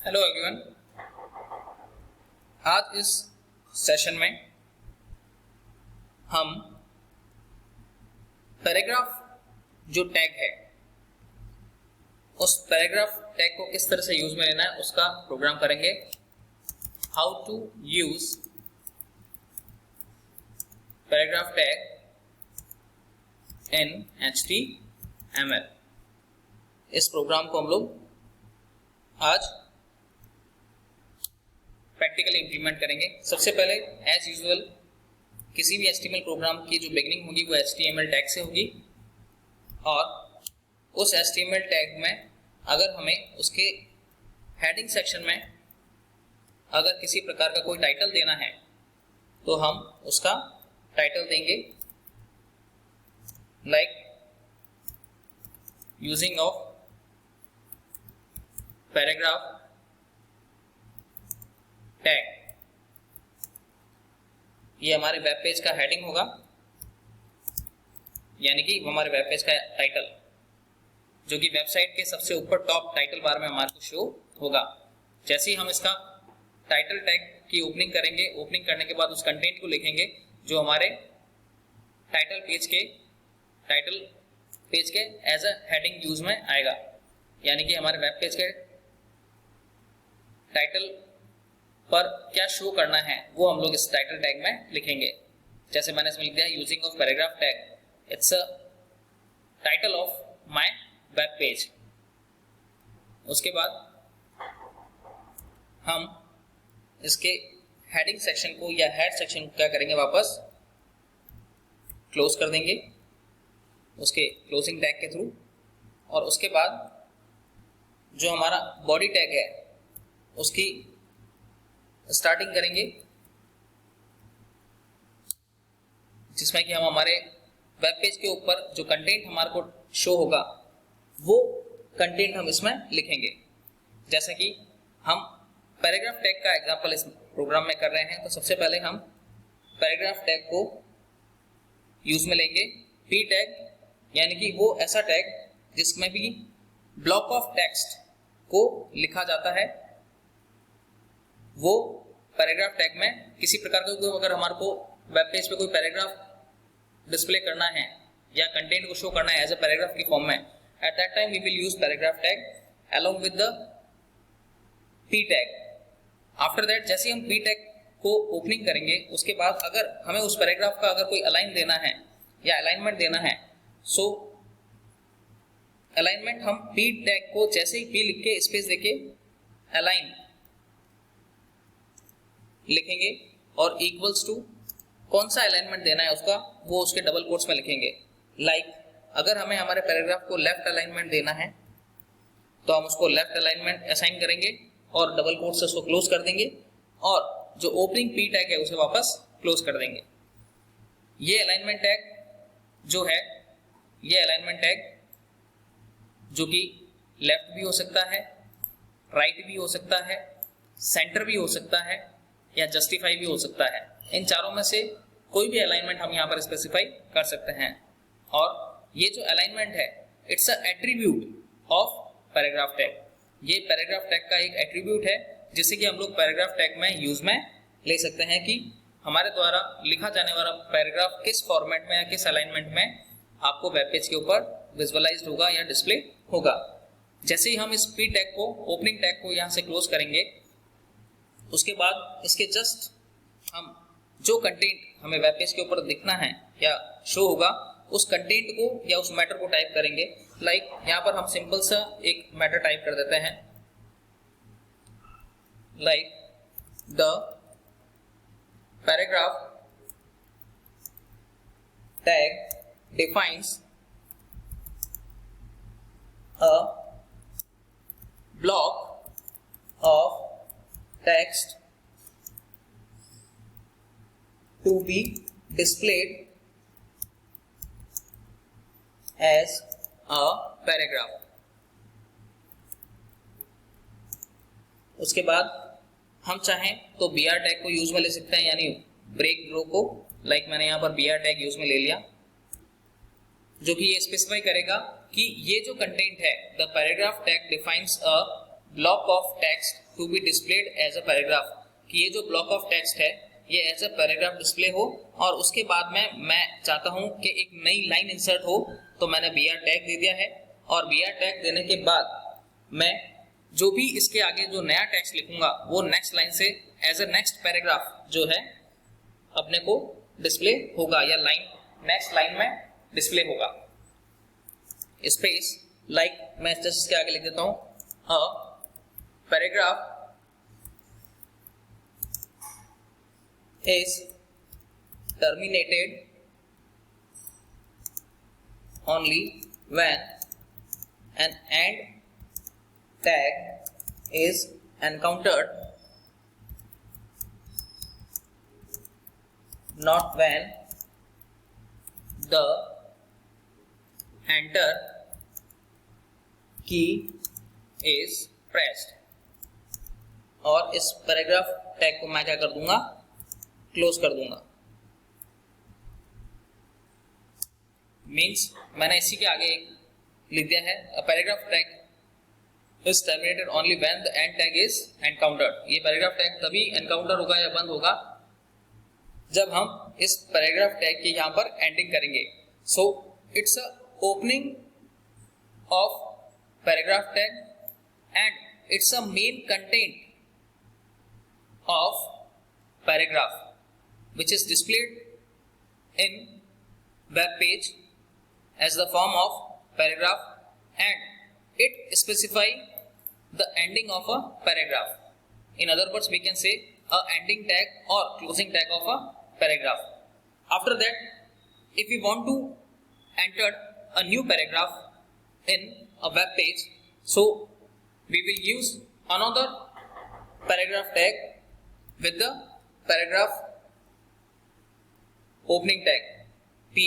Hello everyone. आज इस session में हम पैराग्राफ जो टैग है उस पैराग्राफ टैग को किस तरह से यूज में लेना है उसका प्रोग्राम करेंगे। How to use paragraph tag in HTML। इस प्रोग्राम को हम लोग आज प्रैक्टिकली इंप्लीमेंट करेंगे। सबसे पहले एज यूजुअल किसी भी HTML प्रोग्राम की जो बिगिनिंग होगी वो HTML टैग से होगी और उस HTML टैग में अगर हमें उसके हेडिंग सेक्शन में अगर किसी प्रकार का कोई टाइटल देना है तो हम उसका टाइटल देंगे like using of paragraph tag. ये हमारे वेब पेज का हेडिंग होगा, यानी कि हमारे वेब पेज का टाइटल जो कि वेबसाइट के सबसे ऊपर टॉप टाइटल बार में हमारे को शो होगा। जैसे ही हम इसका टाइटल टैग की ओपनिंग करेंगे, ओपनिंग करने के बाद उस कंटेंट को लिखेंगे जो हमारे टाइटल पेज के एज अ हेडिंग यूज में आएगा, यानी कि हमारे वेब पेज के टाइटल पर क्या शो करना है वो हम लोग इस टाइटल टैग में लिखेंगे। जैसे मैंने इसमें लिख दिया using of paragraph tag, it's a title of my web page. उसके बाद हम इसके हेडिंग सेक्शन को या हेड सेक्शन को क्या करेंगे, वापस क्लोज कर देंगे उसके क्लोजिंग टैग के थ्रू। और उसके बाद जो हमारा बॉडी टैग है उसकी स्टार्टिंग करेंगे, जिसमें कि हम हमारे वेब पेज के ऊपर जो कंटेंट हमारे को शो होगा वो कंटेंट हम इसमें लिखेंगे। जैसे कि हम पैराग्राफ टैग का एग्जांपल इस प्रोग्राम में कर रहे हैं, तो सबसे पहले हम पैराग्राफ टैग को यूज में लेंगे। पी टैग यानी कि वो ऐसा टैग जिसमें भी ब्लॉक ऑफ टेक्स्ट को लिखा जाता है, वो पैराग्राफ टैग में किसी प्रकार का अगर हमारे को वेब पेज पे कोई पैराग्राफ डिस्प्ले करना है या कंटेंट को शो करना है एज अ पैराग्राफ की फॉर्म में, at that time we will use paragraph tag along with the P tag. After that जैसे ही हम पी टैग को ओपनिंग करेंगे उसके बाद अगर हमें उस पैराग्राफ का अगर कोई अलाइन देना है या अलाइनमेंट देना है, सो अलाइनमेंट हम पी टैग को जैसे ही पी लिख के स्पेस देके अलाइन लिखेंगे और इक्वल्स टू कौन सा अलाइनमेंट देना है उसका वो उसके डबल कोट्स में लिखेंगे। लाइक अगर हमें हमारे पैराग्राफ को लेफ्ट अलाइनमेंट देना है तो हम उसको लेफ्ट अलाइनमेंट असाइन करेंगे और डबल कोट से उसको क्लोज कर देंगे और जो ओपनिंग पी टैग है उसे वापस क्लोज कर देंगे। ये अलाइनमेंट टैग जो है, ये अलाइनमेंट टैग जो कि लेफ्ट भी हो सकता है, राइट भी हो सकता है, सेंटर भी हो सकता है या जस्टिफाई भी हो सकता है। इन चारों में से कोई भी अलाइनमेंट हम यहाँ पर स्पेसिफाई कर सकते हैं। और ये जो अलाइनमेंट है it's a attribute of paragraph tag. ये पैराग्राफ टैग का एक एट्रीब्यूट है जिसे कि हम लोग पैराग्राफ टैग में यूज में ले सकते हैं कि हमारे द्वारा लिखा जाने वाला पैराग्राफ किस फॉर्मेट में या किस अलाइनमेंट में आपको वेब पेज के ऊपर विजुअलाइज्ड होगा या डिस्प्ले होगा। जैसे ही हम इस पी टैग को, ओपनिंग टैग को यहाँ से क्लोज करेंगे, उसके बाद इसके जस्ट हम जो कंटेंट हमें वेब पेज के ऊपर दिखना है या शो होगा उस कंटेंट को या उस मैटर को टाइप करेंगे। लाइक यहाँ पर हम सिंपल सा एक मैटर टाइप कर देते हैं, like the paragraph tag defines a block of text to be displayed as a paragraph। उसके बाद हम चाहें तो br टैग को यूज में ले सकते हैं, यानी ब्रेक रो को। लाइक मैंने यहाँ पर br टैग यूज में ले लिया, जो कि ये स्पेसिफाई करेगा कि ये जो कंटेंट है, the paragraph tag defines a block of text to be displayed as a paragraph, कि ये जो ब्लॉक ऑफ टेक्स्ट है ये एज अ पैराग्राफ डिस्प्ले हो, और उसके बाद में मैं चाहता हूं कि एक नई लाइन इंसर्ट हो, तो मैंने br टैग दे दिया है। और br टैग देने के बाद मैं जो भी इसके आगे जो नया टेक्स्ट लिखूंगा वो नेक्स्ट लाइन से एज अ नेक्स्ट पैराग्राफ जो है अपने को डिस्प्ले होगा, या लाइन नेक्स्ट लाइन में डिस्प्ले होगा। स्पेस लाइक मैं जस्ट इसके आगे लिख देता हूं, a paragraph is terminated only when an end tag is encountered, not when the enter key is pressed। और इस पैराग्राफ टैग को मैं क्या कर दूंगा, क्लोज कर दूंगा। मीन्स मैंने इसी के आगे एक लिख दिया है, a paragraph tag is terminated only when the end tag is encountered. ये पैराग्राफ टैग तभी एनकाउंटर होगा या बंद होगा जब हम इस पैराग्राफ टैग के यहां पर एंडिंग करेंगे। So it's a opening of paragraph tag and it's a main content of paragraph which is displayed in web page as the form of paragraph, and it specify the ending of a paragraph. In other words, we can say a ending tag or closing tag of a paragraph. After that, if we want to enter a new paragraph in a web page, so we will use another paragraph tag with the paragraph opening tag p.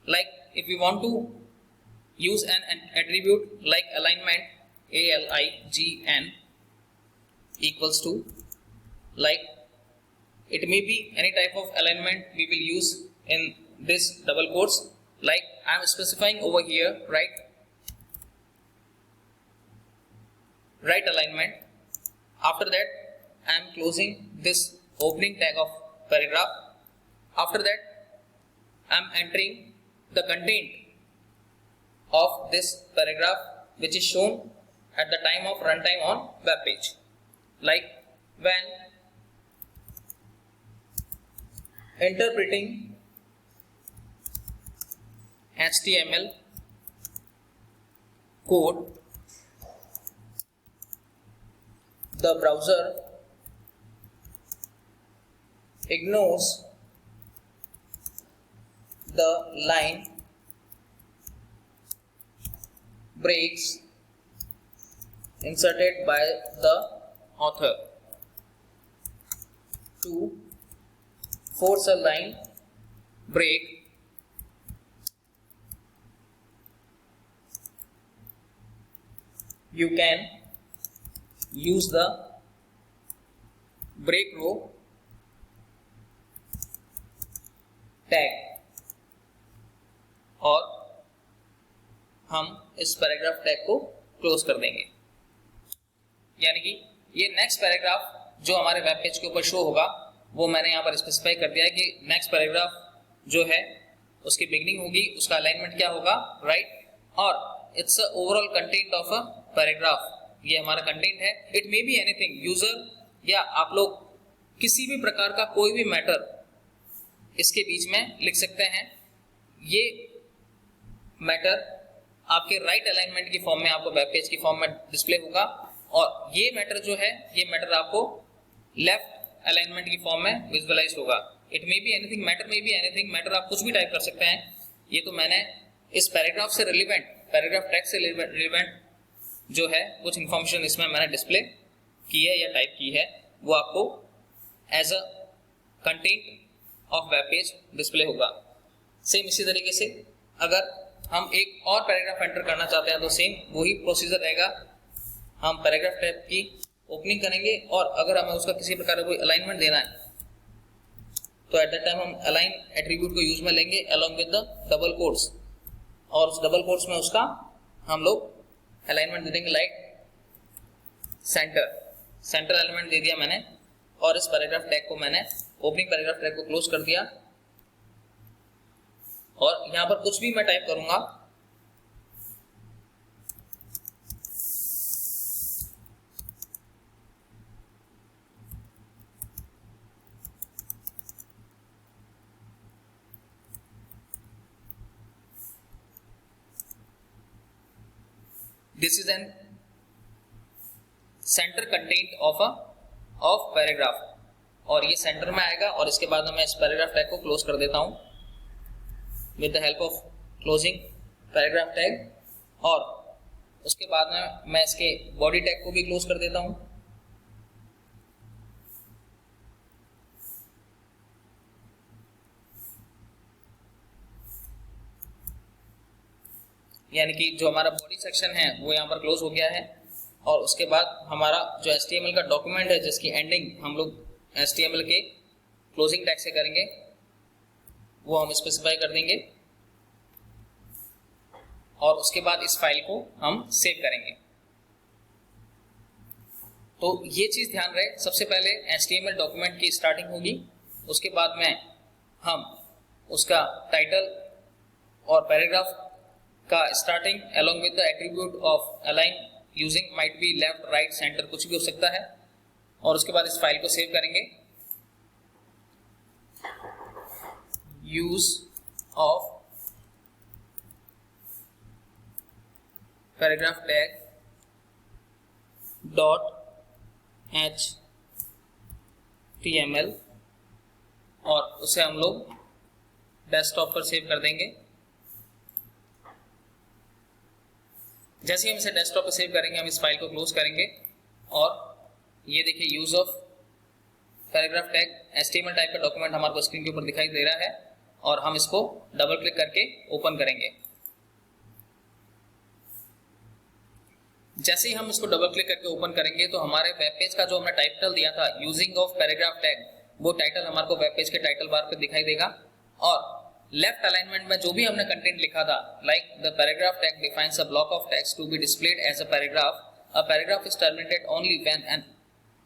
Like if we want to use an attribute like alignment ALIGN equals to, like it may be any type of alignment we will use in this double quotes, like I am specifying over here right alignment. After that I am closing this opening tag of paragraph. After that I am entering the content of this paragraph which is shown at the time of runtime on web page, like when interpreting HTML code, the browser ignores the line breaks inserted by the author to force a line break you can use the break row tag, और हम इस paragraph tag को close कर देंगे। यानी कि ये next paragraph जो हमारे वेब पेज के ऊपर शो होगा वो मैंने यहाँ पर स्पेसिफाई कर दिया है कि नेक्स्ट पैराग्राफ जो है उसकी बिगनिंग होगी, उसका अलाइनमेंट क्या होगा, राइट, और it's a overall content of a paragraph, ये हमारा कंटेंट है। It may be anything, user या आप लोग किसी भी प्रकार का कोई भी मैटर इसके बीच में लिख सकते हैं। ये मैटर आपके राइट अलाइनमेंट की फॉर्म में आपको वेब पेज की फॉर्म में डिस्प्ले होगा, और ये मैटर जो है ये मैटर आपको लेफ्ट अलाइनमेंट की फॉर्म में विजुअलाइज होगा। It may be anything, matter may be anything, matter आप कुछ भी टाइप कर सकते हैं। ये तो मैंने इस पैराग्राफ से रिलेवेंट, पैराग्राफ टैग से रिलेवेंट जो है कुछ इंफॉर्मेशन इसमें मैंने डिस्प्ले की है या टाइप की है, वो आपको as a content of web page display होगा। सेम इसी तरीके से अगर हम एक और पैराग्राफ एंटर करना चाहते हैं तो सेम वही प्रोसीजर रहेगा। हम पैराग्राफ टैग की ओपनिंग करेंगे, और अगर हमें उसका किसी प्रकार का कोई अलाइनमेंट देना है तो एट दैट टाइम हम अलाइन एट्रीब्यूट को यूज में लेंगे along with the double quotes, और उस डबल कोट्स में उसका हम लोग अलाइनमेंट दे देंगे, लाइक सेंटर एलिमेंट दे दिया मैंने, और इस पैराग्राफ टैग को मैंने ओपनिंग पैराग्राफ टैग को क्लोज कर दिया, और यहां पर कुछ भी मैं टाइप करूंगा this is an centre content of paragraph, और ये सेंटर में आएगा, और इसके बाद मैं इस पैराग्राफ टैग को क्लोज कर देता हूं with the help of closing paragraph tag, और उसके बाद में मैं इसके बॉडी टैग को भी क्लोज कर देता हूं। यानी कि जो हमारा बॉडी सेक्शन है वो यहाँ पर क्लोज हो गया है, और उसके बाद हमारा जो HTML का डॉक्यूमेंट है जिसकी एंडिंग हम लोग HTML के क्लोजिंग टैग से करेंगे वो हम स्पेसिफाई कर देंगे, और उसके बाद इस फाइल को हम सेव करेंगे। तो ये चीज ध्यान रहे, सबसे पहले HTML डॉक्यूमेंट की स्टार्टिंग होगी, उसके बाद में हम उसका टाइटल और पैराग्राफ का starting along with the attribute of align using might be left right center कुछ भी हो सकता है, और उसके बाद इस फाइल को सेव करेंगे। Use of paragraph tag .html, और उसे हम लोग डेस्कटॉप पर सेव कर देंगे। जैसे ही हम इसे डेस्कटॉप पर सेव करेंगे हम इस फाइल को क्लोज करेंगे, और ये देखिए use of paragraph tag HTML type का डॉक्यूमेंट हमारे को स्क्रीन के ऊपर दिखाई दे रहा है, और हम इसको डबल क्लिक करके ओपन करेंगे। जैसे ही हम इसको डबल क्लिक करके ओपन करेंगे तो हमारे वेब पेज का जो हमने टाइटल दिया था यूजिंग ऑफ पैराग्राफ टैग, वो टाइटल हमारे को वेब पेज के टाइटल बार पे दिखाई देगा, और लेफ्ट अलाइनमेंट में जो भी हमने कंटेंट लिखा था, like the paragraph tag defines a block of text to be displayed as a paragraph is terminated only when an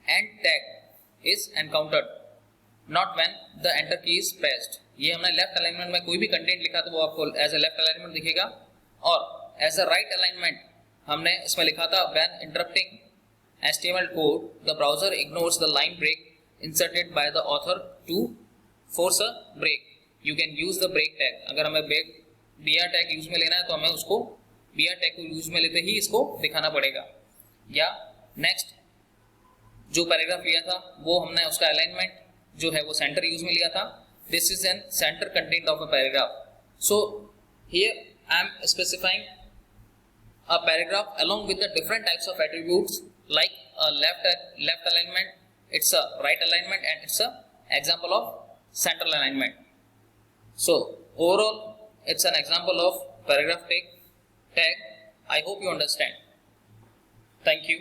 end tag is encountered, not when the enter key is pressed. ये हमने left alignment में कोई भी content लिखा तो वो आपको as अ left alignment दिखेगा, और एज अ राइट अलाइनमेंट हमने इसमें लिखा था when interpreting HTML code the browser ignores the line break inserted by the author to force a break, you can use the break tag. अगर हमें BR tag use में लेना है तो हमें उसको BR टैग को यूज में लेते ही इसको दिखाना पड़ेगा। या नेक्स्ट जो पैराग्राफ लिया था वो हमने उसका अलाइनमेंट जो है वो सेंटर यूज में लिया था, this is an centre content of a paragraph. So here I am specifying a paragraph along with the different types of attributes like a left alignment, it's a right alignment, and it's a example of central alignment. So overall it's an example of paragraph tag. I hope you understand. Thank you.